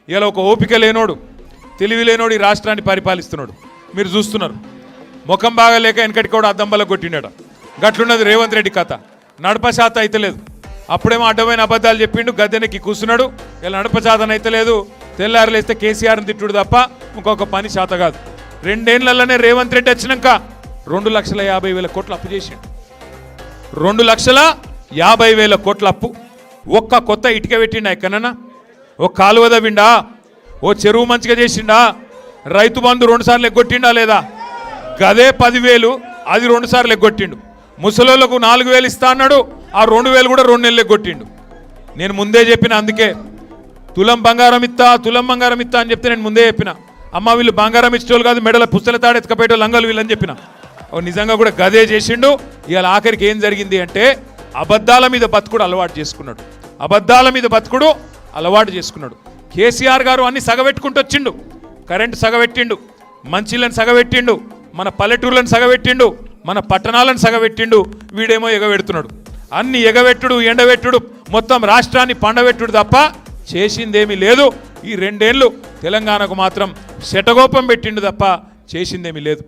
ఇలా ఒక ఓపిక లేనోడు తెలివి లేనోడు ఈ రాష్ట్రాన్ని పరిపాలిస్తున్నాడు. మీరు చూస్తున్నారు. ముఖం బాగాలేక వెనకటి కూడా అద్దంబల కొట్టిండట. గట్లున్నది రేవంత్ రెడ్డి కథ. నడపశాత అయితే లేదు. అప్పుడేమో అడ్డమైన అబద్ధాలు చెప్పిండు, గద్దెనెక్కి కూర్చున్నాడు. ఇలా నడపశాతం అయితే లేదు. తెల్లారులేస్తే కేసీఆర్ని తిట్టుడు తప్ప ఇంకొక పని శాత కాదు. 2 ఏళ్లలోనే రేవంత్ రెడ్డి వచ్చినాక 2,50,000 కోట్లు అప్పు చేసిండు. 2,50,000 కోట్ల అప్పు. ఒక్క కొత్త ఇటుక పెట్టిండా ఎక్కడన్నా? ఓ కాలువ తవ్విండా? ఓ చెరువు మంచిగా చేసిండా? రైతు బంధు 2 సార్లు ఎగ్గొట్టిండా లేదా? గదే 10,000 అది 2 సార్లు ఎగ్గొట్టిండు. ముసలోళ్ళకు 4,000 ఇస్తా అన్నాడు. ఆ 2,000 కూడా 2 నెలలు ఎగ్గొట్టిండు. నేను ముందే చెప్పిన, అందుకే తులం బంగారం ఇస్తా అని చెప్తే నేను ముందే చెప్పిన, అమ్మ వీళ్ళు బంగారం ఇచ్చేవాళ్ళు కాదు, మెడల పుస్తల తాడు ఎత్తుకపోయేటో లంగలు వీళ్ళని చెప్పిన. నిజంగా కూడా గదే చేసిండు. ఇవాళ ఆఖరికి ఏం జరిగింది అంటే అబద్ధాల మీద బతుకుడు అలవాటు చేసుకున్నాడు. కేసీఆర్ గారు అన్ని సగబెట్టుకుంటూ వచ్చిండు. కరెంటు సగబెట్టిండు, మంచిళ్ళని సగబెట్టిండు, మన పల్లెటూర్లను సగబెట్టిండు, మన పట్టణాలను సగబెట్టిండు. వీడేమో ఎగబెడుతున్నాడు. అన్ని ఎగబెట్టుడు ఎండబెట్టుడు మొత్తం రాష్ట్రాన్ని పండబెట్టుడు తప్ప చేసిందేమీ లేదు. ఈ 2 ఏళ్ళు తెలంగాణకు మాత్రం శటగోపం పెట్టిండు తప్ప చేసిందేమీ లేదు.